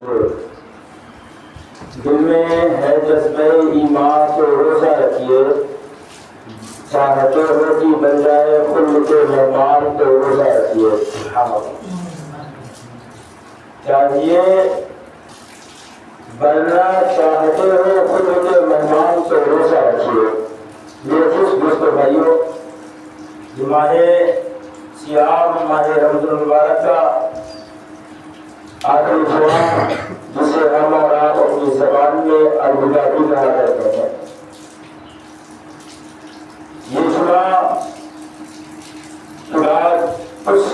دل میں ہے جذبہ ایمان تو روزہ رکھیے، چاہتے ہو کہ بن جائے خلد کے مہمان تو روزہ رکھیے۔ چاہیے بننا چاہتے ہو خلد کے مہمان تو روزہ رکھیے۔ میرے دوستوں بھائیوں، یہ ماہ سیام، ماہ رمضان المبارک کا آخری جمعہ، جسے ہم اور آپ اپنی زبان میں الوداع بھی کہا کرتے ہیں، یہ جمعہ کے بعد کچھ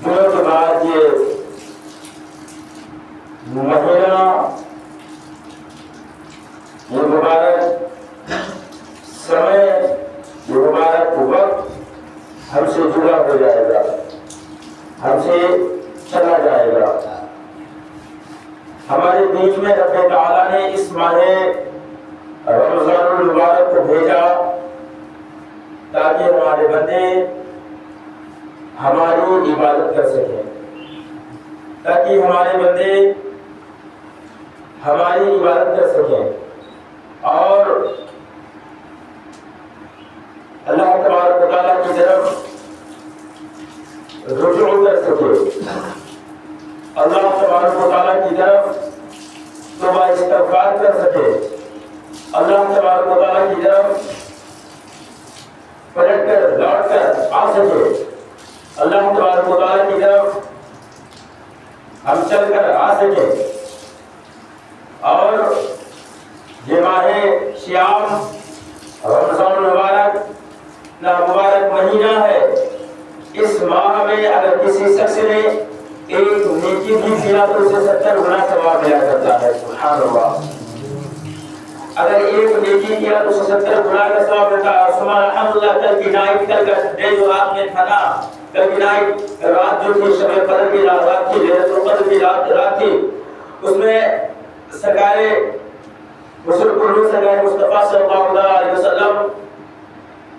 دنوں کے بعد یہ مہینہ، یہ مبارک سمے، یہ مبارک وقت ہم سے جدا ہو جائے گا، ہم سے چلا جائے گا۔ ہمارے بیچ میں رب تعالیٰ نے اس ماہ رمضان المبارک کو بھیجا تاکہ ہمارے بندے ہماری عبادت کر سکیں، تاکہ ہمارے بندے ہماری عبادت کر سکیں اور اللہ تبارک و تعالیٰ کی طرف رجوع کر سکے، اللہ تبارک و تعالیٰ کی طرف توبہ استغفار کر سکے، اللہ تبارک و تعالیٰ کی طرف پلٹ کر لوٹ کر آ سکے، اللہ تبارک و تعالیٰ کی طرف ہم چل کر آ سکے۔ اور یہ ماہ سیام رمضان المبارک نا مبارک مہینہ ہے، اس ماہ میں اگر کسی شخص نے ایک نیکی بھی کیا تو اسے 70 گنا ثواب ملا کرتا ہے۔ سبحان اللہ، اگر ایک نیکی کیا تو اسے 70 گنا کا ثواب ملتا ہے۔ سبحان الحمدللہ، کل کی نائٹ، کل کا ڈے جو رات میں تھا نا، کل کی نائٹ رات جو تھی، شب قدر کی رات تھی، لیلۃ القدر کی رات تھی، اس میں سرکار سرکار مصطفیٰ صلی اللہ علیہ وسلم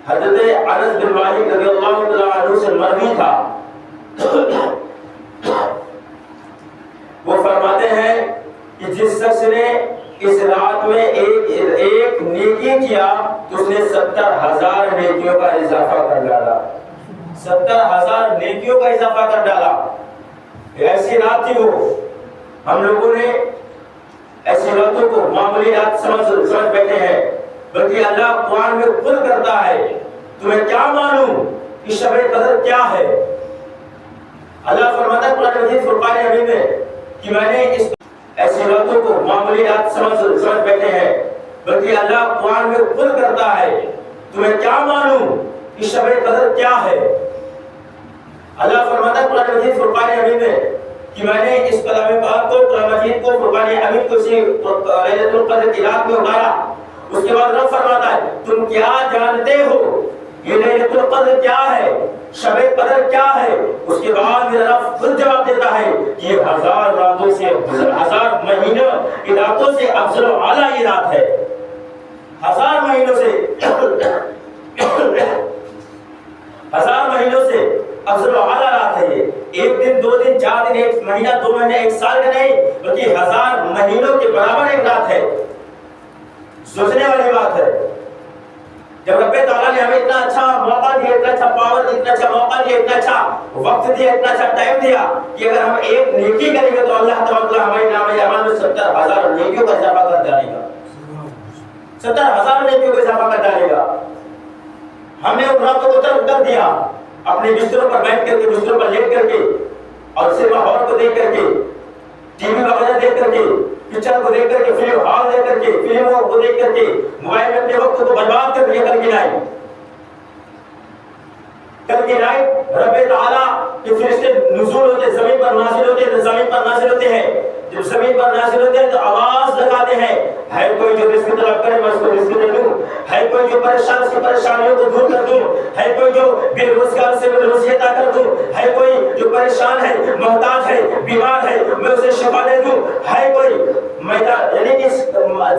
حضرت انس بن مالک رضی اللہ تعالیٰ عنہ سے مروی تھا، وہ فرماتے ہیں کہ جس شخص نے اس رات میں ایک نیکی کیا تو اس نے 70,000 نیکیوں کا اضافہ کر ڈالا، 70,000 نیکیوں کا اضافہ کر ڈالا۔ ایسی رات تھی وہ، ہم لوگوں نے ایسی راتوں کو معمولی رات سمجھ بیٹھے ہیں، بلکہ اللہ قرآن میں خود کرتا ہے، تمہیں کیا معلوم کہ شب قدر کیا ہے؟ اللہ فرماتا ہے قرآن مجید فرقان حمید میں کہ میں نے اس ایسی راتوں کو معمولی رات سمجھ بیٹھے ہیں، بلکہ اللہ قرآن میں خود کرتا ہے، تمہیں کیا معلوم کہ شب قدر کیا ہے؟ اللہ فرماتا ہے قرآن مجید فرقان حمید میں کہ میں نے اس کلام پاک کو، قرآن مجید کو، فرقان حمید کو اسی لیلۃ القدر کی رات میں اتارا۔ اس کے بعد رب فرماتا ہے تم کیا جانتے ہو یہ لیلۃ القدر کیا ہے، شب قدر کیا ہے؟ اس کے بعد میرا رب خود جواب دیتا ہے کہ یہ 1000 راتوں سے، 1000 مہینوں کی راتوں سے افضل و اعلیٰ یہ رات ہے، 1000 مہینوں سے 1000 مہینوں سے افضل و اعلیٰ رات ہے یہ۔ ایک دن، 2 دن، 4 دن، 1 مہینہ، 2 مہینے، 1 سال کا نہیں، بلکہ 1000 مہینوں کے برابر ایک رات ہے۔ سوچنے والی بات ہے، جب رب تعالیٰ نے ہمیں اتنا اچھا موقع دیا، اتنا اچھا پاور، اتنا اچھا موقع دیا، اتنا اچھا وقت دیا، اتنا اچھا ٹائم دیا کہ اگر ہم ایک نیکی کریں گے تو اللہ تبارک ہمارے نام اعمال میں 70,000 نیکیوں کا اضافہ کر ڈالے گا، 70,000 نیکیوں کا اضافہ کر ڈالے گا۔ ہم نے ان راتوں کو ترک کر دیا، اپنے بستروں پر بیٹھ کر کے، بستروں پر لیٹ کر کے، اور سنیما ہال کو دیکھ کر کے، ٹی وی وغیرہ دیکھ کر کے، پکچر کو دیکھ کر کے، فلم ہال دیکھ کر کے، فلموں کو دیکھ کر کے، موبائل میں اپنے وقت کو برباد کر دیا۔ کل کی نائٹ رب تعالیٰ کے فرشتے نزول ہوتے، زمین پر نازل ہوتے ہیں، زمین پر نازل ہوتے ہیں۔ جب زمین پر نازل ہوتے ہیں تو آواز لگاتے ہیں، ہے کوئی جو رزق طلب کرے میں اس کو رزق دے دوں، ہے کوئی جو پریشان سے پریشانیوں کو دور کر دوں، ہے کوئی جو بے روزگار سے بے روزگاری عطا کر دوں، ہے کوئی جو پریشان ہے، محتاج ہے، بیمار ہے، میں اسے شفا دے دوں، ہے کوئی میدان یعنی کہ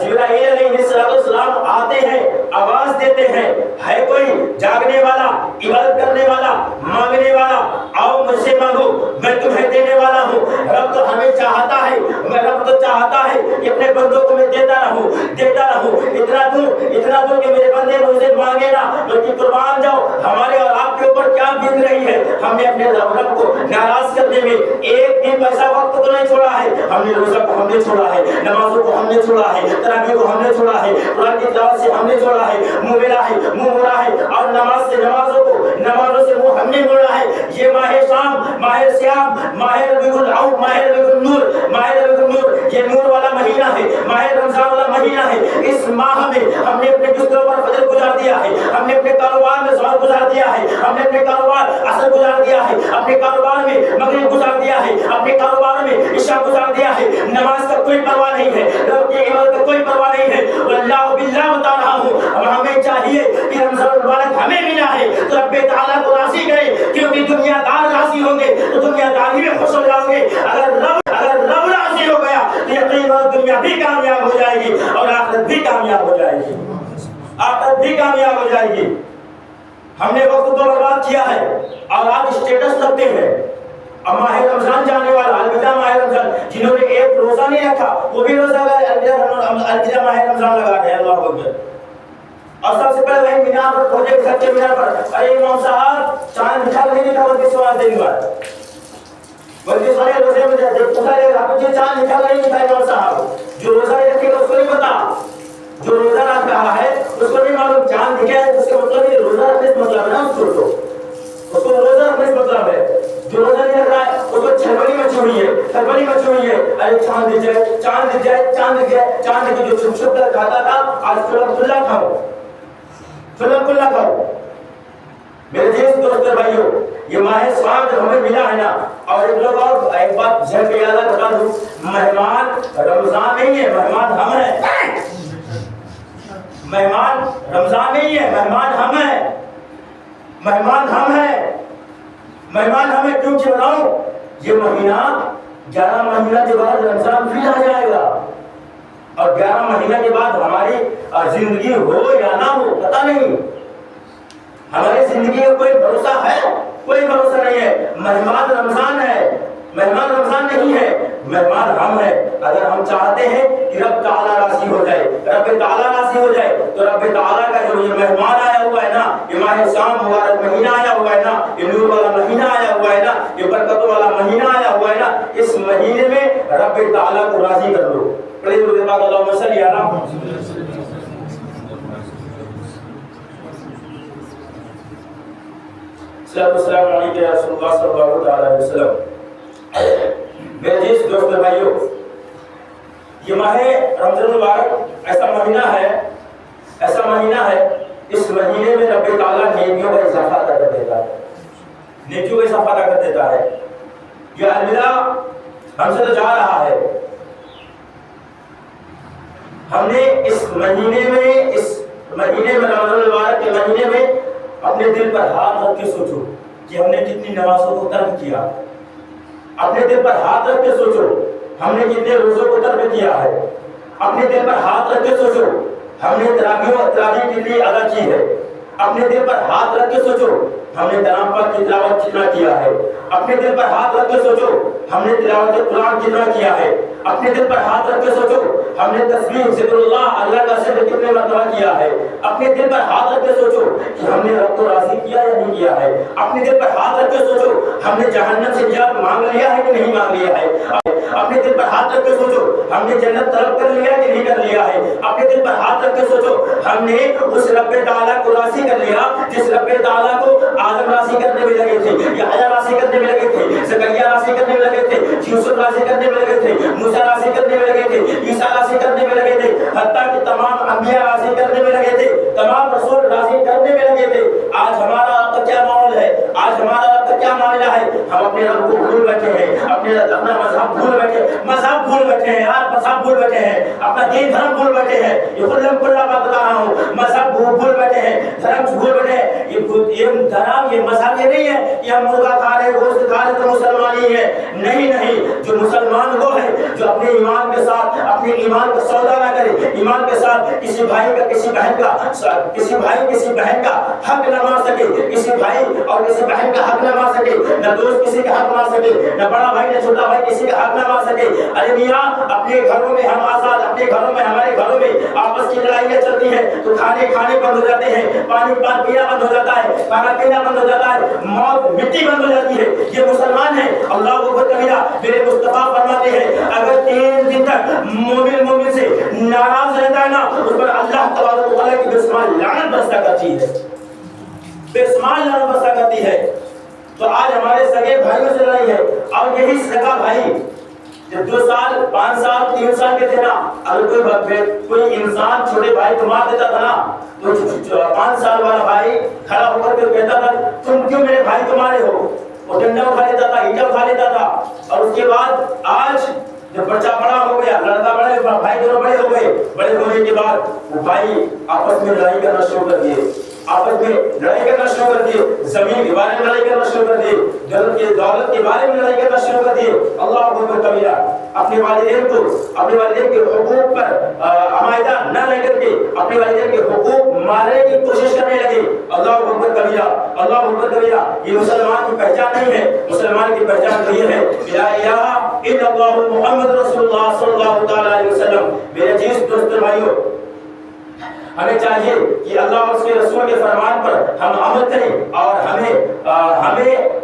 جبرائیل علیہ السلام آتے ہیں، آواز دیتے ہیں، ہے کوئی جاگنے والا، عبادت کرنے والا، مانگنے والا، آؤ مجھ سے مانگو میں تمہیں دینے والا ہوں۔ رب تو ہمیں چاہتا ہے، رب تو چاہتا ہے کہ اپنے بندوں کو میں دیتا رہوں، اتنا دوں کہ میرے بندے مجھ سے مانگے نا، بلکہ قربان جاؤ ہمارے اور آپ کے اوپر کیا بیت رہی ہے۔ ہم نے اپنے رب کو ناراض کرنے میں ایک بھی پیسہ وقت کو نہیں چھوڑا ہے۔ ہم نے روزہ کو ہم نے چھوڑا ہے، نمازوں کو ہم نے چھوڑا ہے، تراویح کو ہم نے چھوڑا ہے، قرآن کی تلاوت سے ہم نے چھوڑا ہے، منہ موڑا ہے، اور نمازوں سے منہ ہم نے موڑا ہے۔ یہ ماہ شام، ماہ سیام، ماہ ربیع الاول، ماہ ربیع النور، یہ نور والا مہینہ ہے، ماہ رمضان والا مہینہ ہے۔ اس ماہ میں ہم نے اپنے بستروں پر فجر گزار دیا ہے، ہم نے اپنے کاروبار میں ظہر گزار دیا ہے، ہم نے اپنے کاروبار عصر گزار دیا ہے، اپنے کاروبار میں مغرب گزار دیا ہے، اپنے کاروبار میں عشاء گزار دیا ہے۔ نماز کا کوئی پرواہ نہیں ہے، رب کی عبادت کا کوئی پرواہ نہیں ہے۔ واللہ باللہ بتا رہا ہوں، اب ہمیں چاہیے کہ رمضان المبارک ہمیں ملا ہے تو رب تعالیٰ کو راضی کرے، کیونکہ دنیا دار راضی ہوں گے تو دنیا داری میں خوش ہو جاؤ گے۔ اگر رب راضی ہو گیا تو یقیناً دنیا بھی کامیاب ہو جائے گی اور آخرت بھی کامیاب ہو جائے گی، آخرت بھی کامیاب ہو جائے گی۔ ہم نے وقت کو برباد کیا ہے اور آج اسٹیٹس رکھتے ہیں۔ اب ماہ رمضان جانے والا، الوداع ماہ رمضان، جنہوں نے ایک روزہ نہیں رکھا وہ بھی روزہ لگا، الوداع ماہ رمضان لگا دے۔ اللہ اکبر۔ اور سب سے پہلے وہی مینار پر پہنچے، گھر کے مینار پر، ارے امام صاحب چاند دکھا نہیں دکھا، بلکہ سوال دیں گے، بلکہ سارے روزے میں جب پوچھا جائے گا مجھے چاند دکھا نہیں دکھا، امام صاحب جو روزہ نہیں رکھے گا اس کو نہیں پتا، جو روزہ رکھ رہا ہے اس کو نہیں معلوم چاند دکھا ہے اس کا مطلب یہ روزہ رکھنے سے مطلب ہے نا، اس کو روزہ رکھنے سے مطلب ہے۔ جو روزہ نہیں رکھ رہا ہے اس کو چھلبلی مچی ہوئی ہے، کھلبلی مچی ہوئی ہے، ارے چاند دکھ جائے، چاند دکھ جائے، چاند دکھ جائے، چاند کی جو چھپ چھپ کر کھاتا تھا آج فلم کھلا کھاؤ، فلم کھلا کھاؤ۔ میرے جیس دوست بھائیوں، یہ ماہ سوام جب ہمیں ملا ہے نا، اور ایک لوگ اور ایک بات ذہن پہ یاد بتا دوں، مہمان رمضان نہیں ہے، مہمان ہم ہیں۔ مہمان رمضان نہیں ہے، مہمان ہم ہیں، مہمان ہم ہیں، مہمان ہمیں کیوں بتاؤں؟ یہ مہینہ 11 مہینہ کے بعد رمضان پھر آ جائے گا، اور 11 مہینہ کے بعد ہماری زندگی ہو یا نہ ہو پتہ نہیں، ہماری زندگی کا کوئی بھروسہ ہے؟ کوئی بھروسہ نہیں ہے۔ مہمان رمضان ہے، مہمان رمضان نہیں ہے، مہمان ہم ہیں۔ اگر ہم چاہتے ہیں کہ رب تعالیٰ راضی ہو جائے، رب تعالیٰ راضی ہو جائے، تو رب تعالیٰ کا جو یہ مہمان آیا ہوا ہے نا، یہ ماہ شام مبارک مہینہ آیا ہوا ہے نا، یہ نور والا مہینہ آیا ہوا ہے نا، یہ برکتوں والا مہینہ آیا ہوا ہے نا، اس مہینے میں رب تعالیٰ کو راضی کر لو۔ پڑھیں درود پاک اللہم صلی علی محمد۔ السلام علیکم یا رسول اللہ صلی اللہ علیہ وسلم۔ میرے عزیز دوست بھائیوں، یہ ماہ رمضان المبارک ایسا مہینہ ہے، اس مہینے میں رب تعالیٰ نیکیوں کا اضافہ کر دیتا ہے، نیکیوں کا اضافہ کر دیتا ہے۔ یہ الوداع ہم سے تو جا رہا ہے، ہم نے اس مہینے میں رمضان المبارک کے مہینے میں اپنے دل پر ہاتھ رکھ کے سوچو کہ ہم نے کتنی نمازوں کو ترک کیا، اپنے دل پر ہاتھ رکھ کے سوچو ہم نے کتنے روزوں کو ترک کیا ہے، اپنے دل پر ہاتھ رکھ کے سوچو ہم نے تراویح کتنی ادا کی ہے، اپنے دل پر ہاتھ رکھ کے سوچو ہم نے کلام پاک کی تلاوت کتنا کیا ہے، اپنے دل پر ہاتھ رکھ کے سوچو ہم نے تلاوت قرآن کتنا کیا ہے، اپنے دل پر ہاتھ رکھ کے سوچو ہم نے تسبیح ذکر اللہ کا ذکر کتنے مرتبہ کیا ہے، اپنے دل پر ہاتھ رکھ کے سوچو کہ ہم نے رب کو راضی کیا یا نہیں کیا ہے، اپنے دل پر ہاتھ رکھ کے سوچو ہم نے جہنم سے نجات مانگ لیا ہے کہ نہیں مانگ لیا ہے، اپنے دل پر ہاتھ رکھ کے سوچو ہم نے جنت طلب کر لیا کہ نہیں کر لیا ہے، اپنے دل پر ہاتھ رکھ کے سوچو ہم نے اس رب تعالیٰ کو راضی کر لیا جس رب تعالیٰ کو آدم راضی کرنے میں لگے تھے، یحییٰ راضی کرنے میں لگے تھے، زکریا راضی کرنے میں لگے تھے، یوسف راضی کرنے میں لگے تھے، موسیٰ راضی کرنے میں لگے تھے، عیسیٰ راضی کرنے میں لگے تھے، حتیٰ کہ تمام انبیاء راضی کرنے میں لگے تھے، تمام رسول راضی کرنے میں لگے تھے۔ آج ہمارا رب کا کیا معاملہ ہے؟ آج ہمارا رب کا کیا معاملہ ہے؟ ہم اپنے رب کو بھول بیٹھے ہیں، اپنا مذہب ہم بھول بیٹھے، مذہب بھول بیٹھے ہیں یار، مذہب بھول بیٹھے ہیں، اپنا دین دھرم بھول بیٹھے ہیں. یہ کھلا بات بتا رہا ہوں، مذہب بھول بیٹھے ہیں، دھرم بھول بیٹھے ہیں. یہ دھرم، یہ مذہب یہ نہیں ہے کہ ہم مرغا کھا رہے، گوشت کھا رہے تو مسلمان ہی ہے. نہیں نہیں، جو مسلمان وہ ہے جو اپنے ایمان کے ساتھ اپنے ایمان کا سودا نہ کرے، ایمان کے ساتھ کسی بھائی کا کسی بہن کا حق نہ مار سکے، کسی بھائی اور کسی بہن کا حق نہ مار سکے، نہ دوست کسی کا حق مار سکے، نہ بڑا بھائی نہ چھوٹا بھائی کسی کا حق نہ مار سکے. ارے میاں، اپنے گھروں میں ہم آزاد، اپنے گھروں میں ہمارے گھروں میں آپس کی لڑائیاں چلتی ہیں تو کھانے بند ہو جاتے ہیں، پانی پینا بند ہو جاتا ہے، کھانا پینا بند ہو جاتا ہے، موت مٹی بند ہو جاتی ہے. یہ مسلمان ہے. اللہ اکبر کبیرہ. میرے مصطفیٰ فرماتے ہیں اگر 3 دن تک مومن سے ناراض رہتا ہے نا، اس پر اللہ تبارک و تعالیٰ کی بے شمار لعنت برسا کرتی ہے، بے شمار لعنت برسا کرتی ہے. تو آج ہمارے سگے بھائیوں سے لڑائی ہے، اور یہی سگا بھائی جب 2 سال 5 سال 3 سال کے تھے نا، اگر کوئی انسان چھوٹے بھائی کو مار دیتا تھا نا، تو 5 سال والا بھائی کھڑا ہو کر کے کہتا تھا تم کیوں میرے بھائی کو مارے ہو. وہ ڈنڈا اٹھا لیتا تھا، اینٹا اٹھا لیتا تھا. اور اس کے بعد آج جب بچہ بڑا ہو گیا، لڑکا بڑا، بھائی دونوں بڑے ہو گئے، بڑے ہونے کے بعد وہ بھائی آپس میں لڑائی کرنا شروع کر دیے، آپس میں لڑائی کرنا شروع کر دیے، زمین کے بارے میں لڑائی کرنا شروع کر دیے، دولت کے بارے میں لڑائی کرنا شروع کر دیے. اللہ اکبر کبیرہ. اپنے والدین کے حقوق پر عمائدہ نہ رہ کر کے اپنے والدین کے حقوق مارنے کی کوشش کرنے لگے. اللہ اکبر کبیرہ، اللہ اکبر کبیرہ. یہ مسلمان کی پہچان نہیں ہے. مسلمان کی پہچان تو یہ ہے لا الہ الا اللہ محمد رسول اللہ صلی اللہ تعالی علیہ وسلم. میرے عزیز دوستو بھائیو، ہمیں چاہیے کہ اللہ اور اس کے رسول کے فرمان پر ہم عمل کریں، اور ہمیں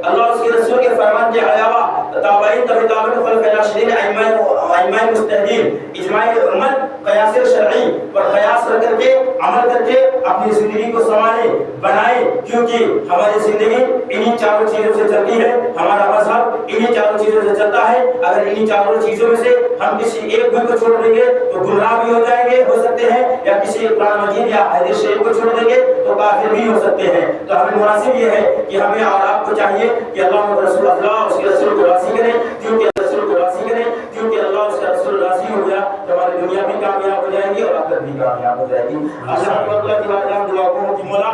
اللہ اور اس کے رسول کے فرمان کے علاوہ تابعین خلفاء راشدین ائمہ مجتہدین اجماع امت قیاس شرعی پر قیاس کر کے عمل کر کے اپنی زندگی کو سنواریں بنائیں. کیونکہ ہماری زندگی انہی 4 چیزوں سے چلتی ہے، ہمارا مذہب انہی 4 چیزوں سے چلتا ہے. اگر انہی 4 چیزوں میں سے ہم کسی ایک بھی کو چھوڑ دیں گے تو گمراہ بھی ہو جائیں گے، ہو سکتے ہیں، یا کسی قرآن مجید یا حدیث شریف کو چھوڑ دیں گے تو کافر بھی ہو سکتے ہیں. تو ہمیں مناسب یہ ہے کہ ہمیں اور آپ کو چاہیے کہ اللہ اور رسول اللہ اس کے رسول کو راضی کریں. کیونکہ رسول کو راضی کریں، کیونکہ اللہ اس کا رسول راضی ہو گیا تو ہماری دنیا بھی کامیاب ہو جائے گی اور آخرت بھی کامیاب ہو جائے گی. اللہ کی بارگاہ میں دعا کروں کہ مولا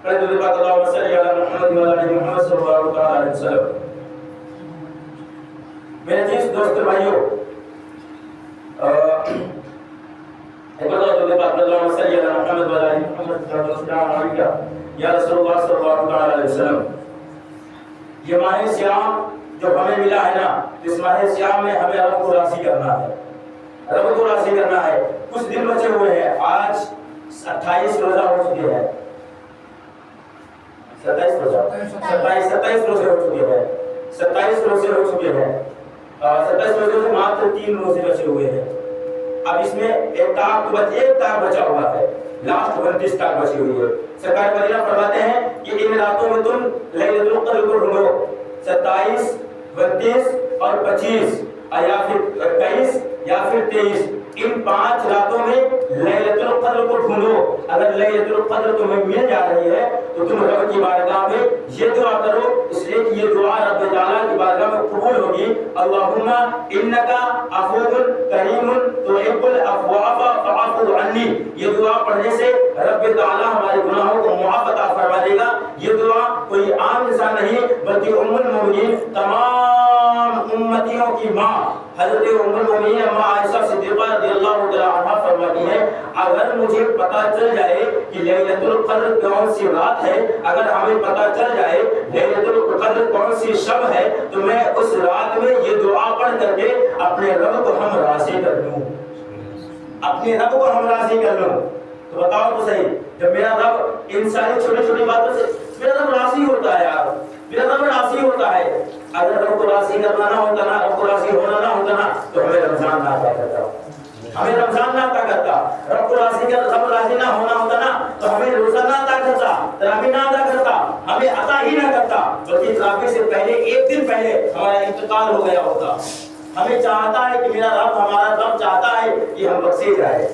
اللهم صل على محمد وعلى ال محمد صلی اللہ علیہ وسلم. میرے عزیز دوست بھائیو، اللهم صل على محمد وعلى ال محمد یا رسول اللہ صلی اللہ علیہ وسلم. یہ ماہ صیام جو ہمیں ملا ہے نا، اس ماہ صیام میں ہمیں رب کو راضی کرنا ہے، رب کو راضی کرنا ہے. کچھ دن بچے ہوئے ہیں، آج 28 روزہ ہو چکے ہیں، 27 روزے ہو چکے ہیں، 27 روزے ہو چکے ہیں. 27 روزے سے ماتر 3 روزے بچے ہوئے ہیں. اب اس میں ایک تاک بچا ہوا ہے، لاسٹ 29 تاک بچی ہوئی ہے. سرکار مدینہ فرماتے ہیں کہ ان راتوں میں تم لیلۃ القدر کو ڈھونڈو. 27 29 اور 25 یا پھر 21 یا پھر 23، ان 5 راتوں میں لیلۃ القدر کو ڈھونڈو. اگر لیلۃ القدر تمہیں مل جا رہی ہے تو تم رب کی بارگاہ میں یہ دعا کرو، اس لیے کہ یہ دعا رب تعالیٰ کی بارگاہ میں قبول ہوگی. اللہم انکا عفو کریم تحب العفو فاعف عنی. یہ دعا پڑھنے سے رب تعالیٰ ہمارے گناہوں کو معاف عطا فرما دے گا. یہ دعا کوئی عام انسان نہیں بلکہ ام المؤمنین تمام امتیوں کی ماں حضرت ام المؤمنین اما عائشہ صدیقہ رضی اللہ تعالی عنہا فرماتی ہے اگر مجھے پتہ چل جائے کہ لیلۃ القدر کون سی رات ہے، اگر ہمیں پتہ چل جائے لیلۃ القدر کون سی شب ہے، تو میں اس رات میں یہ دعا پڑھ کر کے اپنے رب کو ہم راضی کر لوں، اپنے رب کو ہم راضی کر لوں. تو بتاؤ تو صحیح، جب میرا رب ان ساری چھوٹی چھوٹی باتوں سے میرا رب راضی ہوتا ہے، یار میرا رب راضی ہوتا ہے. اگر رب کو راضی کرنا نہ ہوتا نا، رب کو راضی ہونا نہ ہوتا نا، تو ہمیں رمضان نہ آتا کرتا، ہمیں رمضان نہ آتا کرتا. رب کو راضی نہ ہونا ہوتا نا تو ہمیں روزہ نہ عطا کرتا، تراویح نہ ادا کرتا، ہمیں عطا ہی نہ کرتا، بلکہ تراویح سے پہلے 1 دن پہلے ہمارا انتقال ہو گیا ہوتا. ہمیں چاہتا ہے کہ میرا رب، ہمارا رب چاہتا ہے کہ ہم بخشے جائے،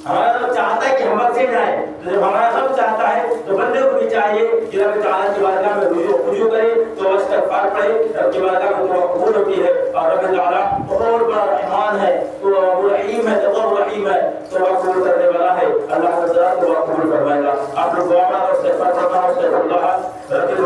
ہمارا رب چاہتا ہے کہ ہم بخشے جائیں، تو جب ہمارا رب چاہتا ہے تو بندے کو بھی چاہیے کہ رب تعالیٰ کی بارگاہ میں رجوع کرے، تو استغفار پڑھے، رب کی بارگاہ میں دعا قبول ہوتی ہے، اور رب تعالیٰ بہت بڑا رحمان ہے، تو رحیم ہے، تو رحیم ہے، تو قبول کرنے والا ہے، اللہ تعالیٰ دعا قبول فرمائے گا۔ آپ لوگ دعا کرو، استغفار کرنا، استغفر اللہ رب